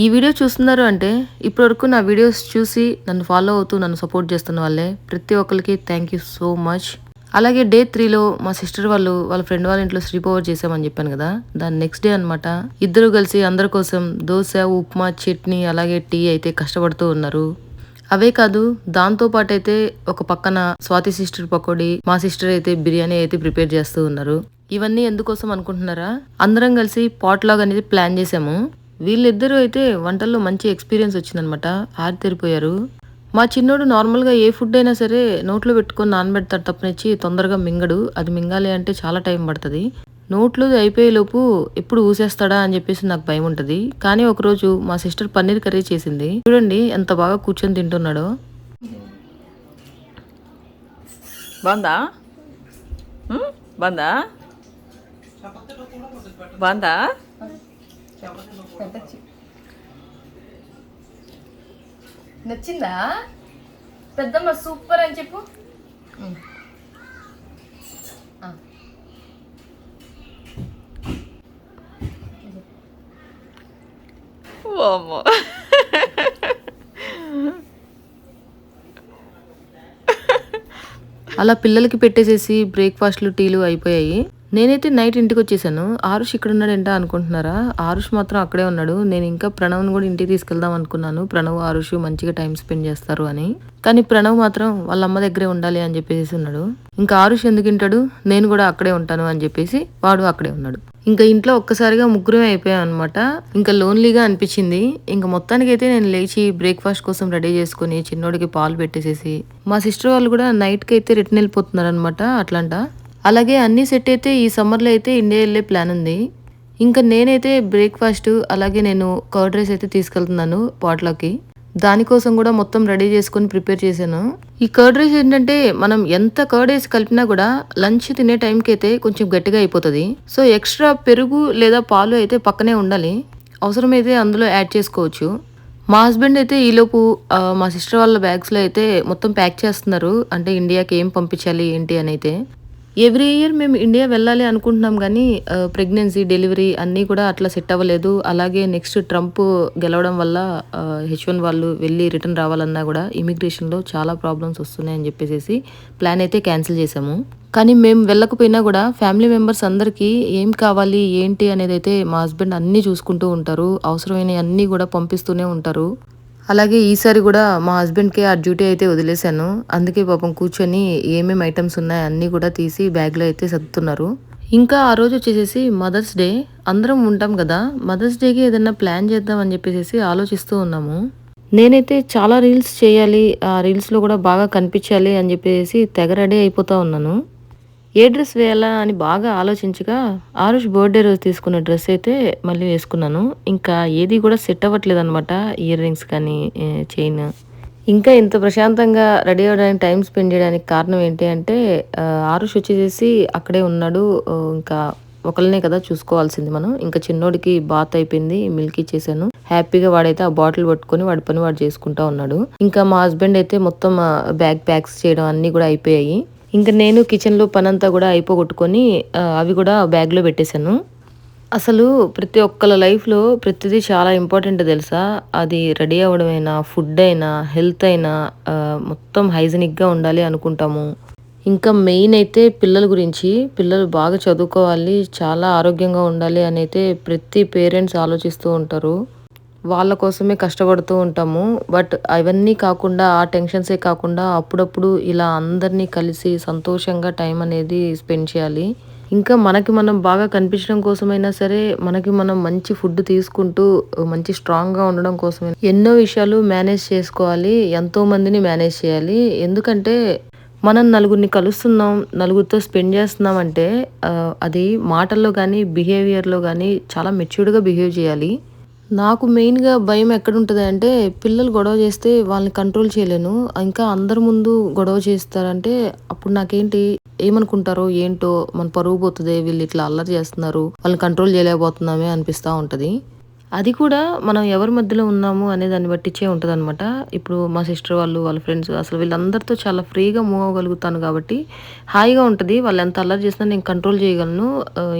ఈ వీడియో చూస్తున్నారు అంటే ఇప్పటివరకు నా వీడియోస్ చూసి నన్ను ఫాలో అవుతూ నన్ను సపోర్ట్ చేస్తున్న వాళ్ళే ప్రతి ఒక్కరికి థ్యాంక్ యూ సో మచ్. అలాగే డే 3లో మా సిస్టర్ వాళ్ళ ఫ్రెండ్ వాళ్ళ ఇంట్లో స్లీప్ ఓవర్ చేసామని చెప్పాను కదా, దాని నెక్స్ట్ డే అనమాట. ఇద్దరు కలిసి అందరి కోసం దోశ, ఉప్మా, చట్నీ అలాగే టీ అయితే కష్టపడుతూ ఉన్నారు. అవే కాదు, దాంతో పాటు అయితే ఒక పక్కన స్వాతి సిస్టర్ పకోడీ, మా సిస్టర్ అయితే బిర్యానీ అయితే ప్రిపేర్ చేస్తూ ఉన్నారు. ఇవన్నీ ఎందుకోసం అనుకుంటున్నారా? అందరం కలిసి పాట్ లాగ్ అనేది ప్లాన్ చేసాము. వీళ్ళిద్దరూ అయితే వంటల్లో మంచి ఎక్స్పీరియన్స్ వచ్చిందనమాట. ఆరితేరిపోయారు. మా చిన్నోడు నార్మల్గా ఏ ఫుడ్ అయినా సరే నోట్లో పెట్టుకొని నానబెడతాడు తప్పనిచ్చి తొందరగా మింగడు. అది మింగాలి అంటే చాలా టైం పడుతుంది. నోట్లో అయిపోయేలోపు ఎప్పుడు ఊసేస్తాడా అని చెప్పేసి నాకు భయం ఉంటుంది. కానీ ఒకరోజు మా సిస్టర్ పన్నీర్ కర్రీ చేసింది. చూడండి ఎంత బాగా కూర్చొని తింటున్నాడో. బాగుందా? బాగుందా? బాగుందా? నచ్చిందా? పెద్దమ్మ సూపర్ అని చెప్పు. ఓమో అలా పిల్లలకి పెట్టేసేసి బ్రేక్ఫాస్ట్లు, టీలు అయిపోయాయి. నేనైతే నైట్ ఇంటికి వచ్చేసాను. ఆరుష్ ఇక్కడ ఉన్నాడంట అనుకుంటున్నారా? ఆరుష్ మాత్రం అక్కడే ఉన్నాడు. నేను ఇంకా ప్రణవ్ని కూడా ఇంటికి తీసుకెళ్దాం అనుకున్నాను. ప్రణవ్, ఆరుష్ మంచిగా టైం స్పెండ్ చేస్తారు అని. కానీ ప్రణవ్ మాత్రం వాళ్ళ అమ్మ దగ్గరే ఉండాలి అని చెప్పేసి ఉన్నాడు. ఇంకా ఆరుష్ ఎందుకు వింటాడు, నేను కూడా అక్కడే ఉంటాను అని చెప్పేసి వాడు అక్కడే ఉన్నాడు. ఇంకా ఇంట్లో ఒక్కసారిగా ముగ్గురమే అయిపోయాం అనమాట. ఇంకా లోన్లీగా అనిపించింది. ఇంకా మొత్తానికి అయితే నేను లేచి బ్రేక్ఫాస్ట్ కోసం రెడీ చేసుకుని చిన్నోడికి పాలు పెట్టేసేసి, మా సిస్టర్ వాళ్ళు కూడా నైట్కి అయితే రిటర్న్ వెళ్ళిపోతున్నారు అనమాట అట్లాంటా. అలాగే అన్నీ సెట్ అయితే ఈ సమ్మర్లో అయితే ఇండియా వెళ్ళే ప్లాన్ ఉంది. ఇంకా నేనైతే బ్రేక్ఫాస్ట్ అలాగే నేను కర్డ్ రైస్ అయితే తీసుకెళ్తున్నాను పాట్లోకి. దానికోసం కూడా మొత్తం రెడీ చేసుకొని ప్రిపేర్ చేశాను. ఈ కర్డ్ రైస్ ఏంటంటే మనం ఎంత కర్డ్ వేసి కలిపినా కూడా లంచ్ తినే టైంకి అయితే కొంచెం గట్టిగా అయిపోతుంది. సో ఎక్స్ట్రా పెరుగు లేదా పాలు అయితే పక్కనే ఉండాలి. అవసరమైతే అందులో యాడ్ చేసుకోవచ్చు. మా హస్బెండ్ అయితే ఈలోపు మా సిస్టర్ వాళ్ళ బ్యాగ్స్లో అయితే మొత్తం ప్యాక్ చేస్తున్నారు. అంటే ఇండియాకి ఏం పంపించాలి ఏంటి అని అయితే. ఎవ్రీ ఇయర్ మేము ఇండియా వెళ్ళాలి అనుకుంటున్నాం కానీ ప్రెగ్నెన్సీ, డెలివరీ అన్నీ కూడా అట్లా సెట్ అవ్వలేదు. అలాగే నెక్స్ట్ ట్రంప్ గెలవడం వల్ల H1 వాళ్ళు వెళ్ళి రిటర్న్ రావాలన్నా కూడా ఇమిగ్రేషన్లో చాలా ప్రాబ్లమ్స్ వస్తున్నాయని చెప్పేసి ప్లాన్ అయితే క్యాన్సిల్ చేసాము. కానీ మేము వెళ్ళకపోయినా కూడా ఫ్యామిలీ మెంబర్స్ అందరికీ ఏం కావాలి ఏంటి అనేది అయితే మా హస్బెండ్ అన్నీ చూసుకుంటూ ఉంటారు. అవసరమైన అన్నీ కూడా పంపిస్తూనే ఉంటారు. అలాగే ఈసారి కూడా మా హస్బెండ్కి ఆ డ్యూటీ అయితే వదిలేశాను. అందుకే పాపం కూర్చొని ఏమేమి ఐటమ్స్ ఉన్నాయి అన్నీ కూడా తీసి బ్యాగ్లో అయితే సర్దుతున్నారు. ఇంకా ఆ రోజు వచ్చేసేసి మదర్స్ డే. అందరం ఉంటాం కదా, మదర్స్ డేకి ఏదైనా ప్లాన్ చేద్దాం అని చెప్పేసి ఆలోచిస్తూ ఉన్నాము. నేనైతే చాలా రీల్స్ చేయాలి, ఆ రీల్స్లో కూడా బాగా కనిపించాలి అని చెప్పేసి తెగ రెడీ అయిపోతూ ఉన్నాను. ఏ డ్రెస్ వేయాలా అని బాగా ఆలోచించగా ఆరుష్ బర్త్డే రోజు తీసుకున్న డ్రెస్ అయితే మళ్ళీ వేసుకున్నాను. ఇంకా ఏది కూడా సెట్ అవ్వట్లేదు అనమాట. ఇయర్ రింగ్స్ కానీ చైన్. ఇంకా ఇంత ప్రశాంతంగా రెడీ అవ్వడానికి టైం స్పెండ్ చేయడానికి కారణం ఏంటి అంటే ఆరుష్ వచ్చేసేసి అక్కడే ఉన్నాడు. ఇంకా ఒకళ్ళనే కదా చూసుకోవాల్సింది మనం. ఇంకా చిన్నోడికి బాత్ అయిపోయింది, మిల్క్ ఇచ్చేసాను. హ్యాపీగా వాడైతే ఆ బాటిల్ పట్టుకొని వాడి పని వాడు చేసుకుంటా ఉన్నాడు. ఇంకా మా హస్బెండ్ అయితే మొత్తం బ్యాగ్ ప్యాక్స్ చేయడం అన్నీ కూడా అయిపోయాయి. ఇంకా నేను కిచెన్లో పనంతా కూడా అయిపోగొట్టుకొని అవి కూడా బ్యాగ్లో పెట్టేశాను. అసలు ప్రతి ఒక్కళ్ళ లైఫ్లో ప్రతిదీ చాలా ఇంపార్టెంట్ తెలుసా. అది రెడీ అవ్వడమైనా, ఫుడ్ అయినా, హెల్త్ అయినా మొత్తం హైజెనిక్గా ఉండాలి అనుకుంటాము. ఇంకా మెయిన్ అయితే పిల్లల గురించి. పిల్లలు బాగా చదువుకోవాలి, చాలా ఆరోగ్యంగా ఉండాలి అని అయితే ప్రతి పేరెంట్స్ ఆలోచిస్తూ ఉంటారు. వాళ్ళ కోసమే కష్టపడుతూ ఉంటాము. బట్ అవన్నీ కాకుండా, ఆ టెన్షన్సే కాకుండా అప్పుడప్పుడు ఇలా అందరినీ కలిసి సంతోషంగా టైం అనేది స్పెండ్ చేయాలి. ఇంకా మనకి మనం బాగా కనిపించడం కోసమైనా సరే, మనకి మనం మంచి ఫుడ్ తీసుకుంటూ మంచి స్ట్రాంగ్గా ఉండడం కోసమే ఎన్నో విషయాలు మేనేజ్ చేసుకోవాలి. ఎంతో మందిని మేనేజ్ చేయాలి. ఎందుకంటే మనం నలుగురిని కలుస్తున్నాం, నలుగురితో స్పెండ్ చేస్తున్నాం అంటే అది మాటల్లో కానీ, బిహేవియర్లో కానీ చాలా మెచ్యూర్డ్గా బిహేవ్ చేయాలి. నాకు మెయిన్‌గా భయం ఎక్కడుంటది అంటే, పిల్లలు గొడవ చేస్తే వాళ్ళని కంట్రోల్ చేయలేను. ఇంకా అందరి ముందు గొడవ చేస్తారంటే, అప్పుడు నాకేంటి ఏమనుకుంటారో ఏంటో, మన పరువు పోతదే, వీళ్ళు ఇట్లా అల్లరి చేస్తున్నారు, వాళ్ళని కంట్రోల్ చేయలేకపోతున్నామే అనిపిస్తా ఉంటది. అది కూడా మనం ఎవరి మధ్యలో ఉన్నాము అనే దాన్ని బట్టిచ్చే ఉంటదనమాట. ఇప్పుడు మా సిస్టర్ వాళ్ళు, వాళ్ళ ఫ్రెండ్స్ అసలు వీళ్ళందరితో చాలా ఫ్రీగా మూవ్ అవ్వగలుగుతాను కాబట్టి హాయిగా ఉంటది. వాళ్ళు ఎంత అల్లరి చేసినా నేను కంట్రోల్ చేయగలను.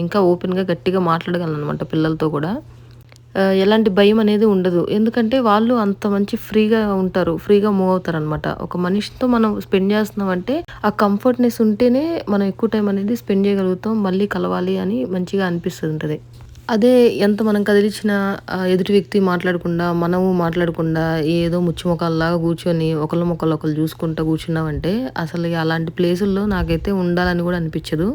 ఇంకా ఓపెన్‌గా గట్టిగా మాట్లాడగలను అనమాట పిల్లలతో కూడా. ఎలాంటి భయం అనేది ఉండదు. ఎందుకంటే వాళ్ళు అంత మంచి ఫ్రీగా ఉంటారు. ఫ్రీగా మూవ్ అవుతారనమాట. ఒక మనిషితో మనం స్పెండ్ చేస్తున్నామంటే ఆ కంఫర్ట్‌నెస్ ఉంటేనే మనం ఎక్కువ టైం అనేది స్పెండ్ చేయగలుగుతాం. మళ్ళీ కలవాలి అని మంచిగా అనిపిస్తుంటది. అదే ఎంత మనం కదిలిచ్చినా ఎదుటి వ్యక్తి మాట్లాడకుండా, మనము మాట్లాడకుండా ఏదో ముచ్చిమొఖాల్లాగా కూర్చొని ఒకళ్ళనొకళ్ళు చూసుకుంటా కూర్చున్నామంటే అసలు అలాంటి ప్లేసుల్లో నాకైతే ఉండాలని కూడా అనిపించదు.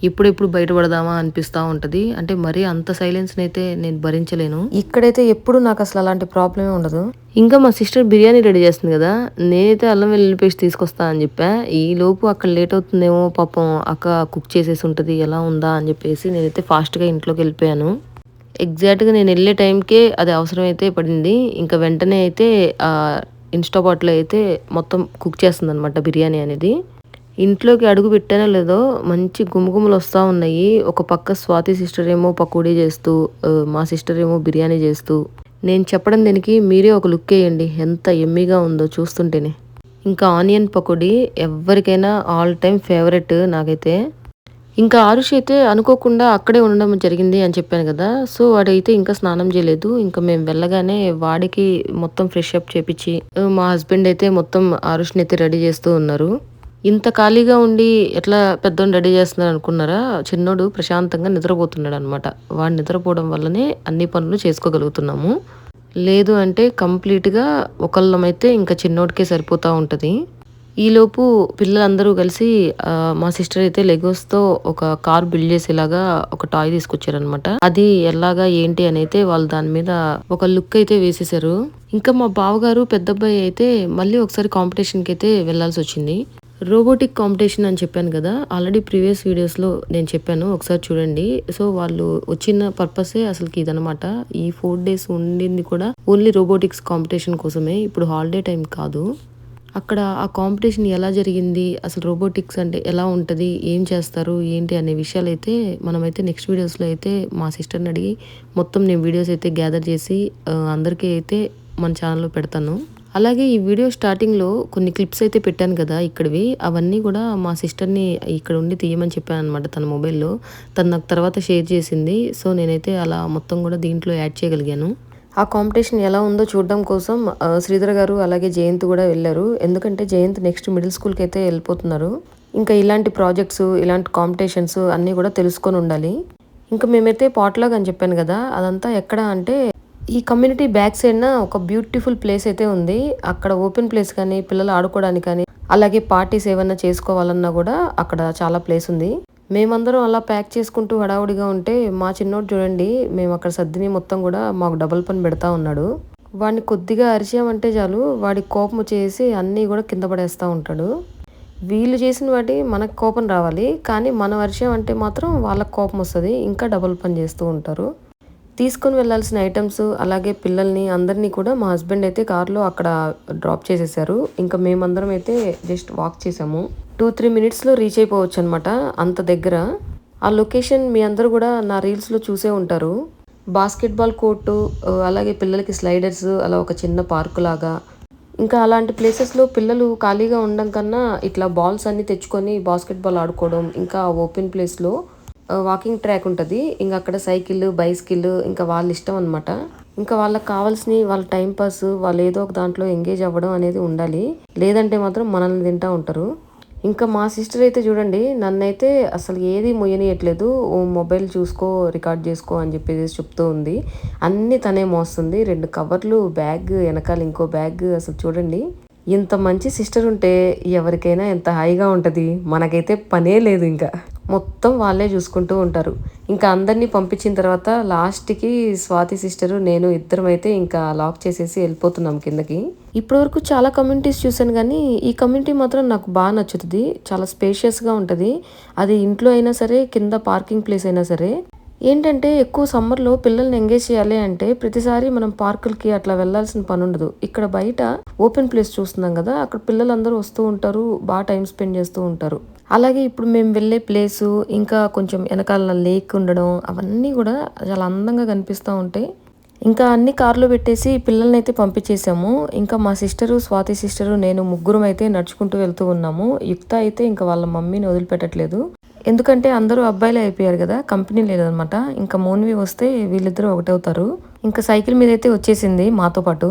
ఎప్పుడెప్పుడు బయటపడదామా అనిపిస్తా ఉంటది. అంటే మరీ అంత సైలెన్స్‌నైతే నేను భరించలేను. ఇక్కడైతే ఎప్పుడు నాకసలు అలాంటి ప్రాబ్లమే ఉండదు. ఇంకా మా సిస్టర్ బిర్యానీ రెడీ చేస్తుంది కదా! నేనైతే అల్లం వెల్లుల్లి పేస్ట్ తీసుకొస్తా అని చెప్పా. ఈలోపు అక్కడ లేట్ అవుతుందేమో పాపం అక్క కుక్ చేసేసి ఉంటది. ఎలా ఉందా అని చెప్పేసి నేనైతే ఫాస్ట్‌గా ఇంట్లోకెళ్ళిపోయాను. ఎగ్జాక్ట్‌గా నేనెళ్ళే టైంకే అది అవసరమైతే పడింది. ఇంక వెంటనే అయితే ఇన్‌స్టాపాట్‌లో అయితే మొత్తం కుక్ చేస్తుందనమాట బిర్యానీ అనేది. ఇంట్లోకి అడుగు పెట్టానో లేదో మంచి గుమగుమలొస్తా ఉన్నాయి. ఒక పక్క స్వాతి సిస్టర్ ఏమో పకోడీ చేస్తూ, మా సిస్టర్ ఏమో బిర్యానీ చేస్తూ. నేను చెప్పడం దీనికి మీరే ఒక లుక్కేయండి. ఎంత యమ్మీగా ఉందో చూస్తుంటేనే. ఇంకా ఆనియన్ పకోడీ ఎవ్వరికైనా ఆల్ టైమ్ ఫేవరెట్ నాకైతే. ఇంకా ఆరుష్ అయితే అనుకోకుండా అక్కడే ఉండడం జరిగింది అని చెప్పాను గదా! సో, వాడైతే ఇంకా స్నానం జేయలేదు. ఇంకా మేము వెళ్ళగానే వాడికి మొత్తం ఫ్రెష్ అప్ చేపిచ్చి, మా హస్బెండ్ అయితే మొత్తం ఆరుష్‌నైతే రెడీ చేస్తూ ఉన్నారు. ఇంత ఖాళీగా ఉండి ఎట్లా పెద్దోడిని రెడీ చేస్తున్నారనుకున్నారా? చిన్నోడు ప్రశాంతంగా నిద్రపోతున్నాడనమాట. వాడు నిద్రపోవడం వల్లనే అన్ని పనులు చేసుకోగలుగుతున్నాము. లేదు అంటే కంప్లీట్‌గా ఒకళ్ళమైతే ఇంకా చిన్నోడికే సరిపోతా ఉంటది. ఈలోపు పిల్లలందరూ కలిసి మా సిస్టర్ అయితే లెగోస్‌తో ఒక కార్ బిల్డ్ చేసేలాగా ఒక టాయ్ తీసుకొచ్చారనమాట. అది ఎలాగా ఏంటి అనైతే వాళ్ళు దాని మీద ఒక లుక్ అయితే వేసేసారు. ఇంకా మా బావగారు పెద్దబ్బాయి అయితే మళ్ళీ ఒకసారి కాంపిటీషన్‌కైతే వెళ్ళాల్సొచ్చింది. రోబోటిక్ కాంపిటీషన్ అని చెప్పాను గదా! ఆల్రెడీ ప్రీవియస్ వీడియోస్‌లో నేను చెప్పాను. ఒకసారి చూడండి. సో, వాళ్ళు వచ్చిన పర్పసే అసలకి ఇదనమాట. ఈ 4 డేస్ ఉండింది కూడా ఓన్లీ రోబోటిక్స్ కాంపిటీషన్ కోసమే. ఇప్పుడు హాలిడే టైం కాదు. అక్కడ ఆ కాంపిటీషన్ ఎలా జరిగింది? అసలు రోబోటిక్స్ అంటే ఎలా ఉంటది? ఏం చేస్తారు? ఏంటి? అనే విషయాలైతే మనమైతే నెక్స్ట్ వీడియోస్‌లో అయితే మా సిస్టర్‌ని అడిగి మొత్తం నేను వీడియోస్ అయితే గ్యాదర్ చేసి అందరికీ అయితే మన ఛానెల్‌లో పెడతాను. అలాగే ఈ వీడియో స్టార్టింగ్‌లో కొన్ని క్లిప్స్ అయితే పెట్టాను కదా! ఇక్కడివి. అవన్నీ కూడా మా సిస్టర్‌ని ఇక్కడ ఉండి తీయమని చెప్పాననమాట తన మొబైల్‌లో. తను నాకు తర్వాత షేర్ చేసింది. సో, నేనైతే అలా మొత్తం కూడా దీంట్లో యాడ్ చేయగలిగాను. ఆ కాంపిటీషన్ ఎలా ఉందో చూడడం కోసం శ్రీధర్ గారు అలాగే జయంత్ కూడా వెళ్లారు. ఎందుకంటే జయంత్ నెక్స్ట్ మిడిల్ స్కూల్‌కి అయితే వెళ్ళిపోతున్నారు. ఇంకా ఇలాంటి ప్రాజెక్ట్స్, ఇలాంటి కాంపిటీషన్స్ అన్నీ కూడా తెలుసుకొని ఉండాలి. ఇంకా మేమైతే పాట్‌లాగ్ అని చెప్పాను కదా! అదంతా ఎక్కడ అంటే ఈ కమ్యూనిటీ బ్యాక్ సైడ్‌న ఒక బ్యూటిఫుల్ ప్లేస్ అయితే ఉంది. అక్కడ ఓపెన్ ప్లేస్ కానీ, పిల్లలు ఆడుకోవడానికి కానీ, అలాగే పార్టీస్ ఏమన్నా చేసుకోవాలన్నా కూడా అక్కడ చాలా ప్లేస్ ఉంది. మేమందరం అలా ప్యాక్ చేసుకుంటూ హడావుడిగా ఉంటే మా చిన్నోడు చూడండి మేము అక్కడ సర్దిని మొత్తం కూడా మాకు డబుల్ పని పెడతా ఉన్నాడు. వాడిని కొద్దిగా అరిచామంటే చాలు వాడి కోపం వచ్చేసి అన్నీ కూడా కింద పడేస్తూ ఉంటాడు. వీళ్ళు చేసిన వాటి మనకు కోపం రావాలి, కానీ మనం అరిచామంటే మాత్రం వాళ్ళకి కోపం వస్తుంది. ఇంకా డబుల్ పని చేస్తూ ఉంటారు. తీసుకొని వెళ్ళాల్సిన ఐటమ్స్ అలాగే పిల్లల్ని అందరినీ కూడా మా హస్బెండ్ అయితే కార్లో అక్కడ డ్రాప్ చేసేసారు. ఇంకా మేమందరం అయితే జస్ట్ వాక్ చేసాము. 2-3 మినిట్స్‌లో రీచ్ అయిపోవచ్చు అనమాట. అంత దగ్గర. ఆ లొకేషన్ మీ అందరూ కూడా నా రీల్స్‌లో చూసే ఉంటారు. బాస్కెట్‌బాల్ కోర్టు, అలాగే పిల్లలకి స్లైడర్స్, అలా ఒక చిన్న పార్కు లాగా. ఇంకా అలాంటి ప్లేసెస్‌లో పిల్లలు ఖాళీగా ఉండడం కన్నా ఇట్లా బాల్స్ అన్నీ తెచ్చుకొని బాస్కెట్‌బాల్ ఆడుకోవడం, ఇంకా ఓపెన్ ప్లేస్‌లో వాకింగ్ ట్రాక్ ఉంటది. ఇంక అక్కడ సైకిల్, బైసికిల్ ఇంకా వాళ్ళ ఇష్టం అనమాట. ఇంకా వాళ్ళకి కావాల్సినయి వాళ్ళ టైం పాస్ వాళ్ళు ఏదో ఒక దాంట్లో ఎంగేజ్ అవ్వడం అనేది ఉండాలి. లేదంటే మాత్రం మనల్ని తింటా ఉంటారు. ఇంకా మా సిస్టర్ అయితే చూడండి నన్నైతే అసలు ఏది మొయ్యనియట్లేదు. ఓ మొబైల్ చూసుకో, రికార్డ్ చేసుకో అని చెప్పేసి చెప్తూ ఉంది. అన్నీ తనే మోస్తుంది. 2 కవర్లు, బ్యాగ్, వెనకాల ఇంకో బ్యాగ్. అసలు చూడండి ఇంత మంచి సిస్టర్ ఉంటే ఎవరికైనా ఎంత హాయిగా ఉంటది. మనకైతే పనే లేదు ఇంకా. మొత్తం వాళ్ళే చూసుకుంటూ ఉంటారు. ఇంకా అందరినీ పంపించిన తర్వాత లాస్ట్‌కి స్వాతి సిస్టరు, నేను ఇద్దరమైతే ఇంకా లాక్ చేసేసి వెళ్ళిపోతున్నాం కిందకి. ఇప్పటివరకు చాలా కమ్యూనిటీస్ చూసాను గానీ, ఈ కమ్యూనిటీ మాత్రం నాకు బాగా నచ్చుతది. చాలా స్పేషియస్‌గా ఉంటది. అది ఇంట్లో అయినా సరే, కింద పార్కింగ్ ప్లేస్ అయినా సరే. ఏంటంటే ఎక్కువ సమ్మర్‌లో పిల్లల్ని ఎంగేజ్ చేయాలి అంటే ప్రతిసారి మనం పార్కులకి అట్లా వెళ్ళాల్సిన పనుండదు. ఇక్కడ బయట ఓపెన్ ప్లేస్ చూస్తున్నాం గదా! అక్కడ పిల్లలందరూ వస్తూ ఉంటారు. టైమ్ స్పెండ్ చేస్తూ ఉంటారు. అలాగే ఇప్పుడు మేము వెళ్ళే ప్లేసు, ఇంకా కొంచెం ఎనకాల లేక్ ఉండడం అవన్నీ గూడా చాలా అందంగా కనిపిస్తా ఉంటాయి. ఇంకా అన్నీ కార్‌లో పెట్టేసి పిల్లల్నైతే పంపించేసాము. ఇంకా మా సిస్టరు, స్వాతి సిస్టరు, నేను ముగ్గురం అయితే నడుచుకుంటూ వెళ్తూ ఉన్నాము. యుక్త అయితే ఇంకా వాళ్ళ మమ్మీని వదిలిపెట్టట్లేదు. ఎందుకంటే అందరూ అబ్బాయిలే అయిపోయారు కదా, కంపెనీ లేదనమాట. ఇంకా మోన్వి వస్తే వీళ్ళిద్దరూ ఒకటవుతారు. ఇంకా సైకిల్ మీద అయితే వచ్చేసింది మాతో పాటు.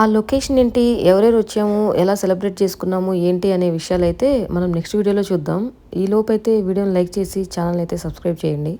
ఆ లొకేషన్ ఏంటి, ఎవరెవరు వచ్చాము, ఎలా సెలబ్రేట్ చేసుకున్నాము ఏంటి అనే విషయాలు అయితే మనం నెక్స్ట్ వీడియోలో చూద్దాం. ఈ లోపు అయితే వీడియోని లైక్ చేసి ఛానల్ అయితే సబ్స్క్రైబ్ చేయండి.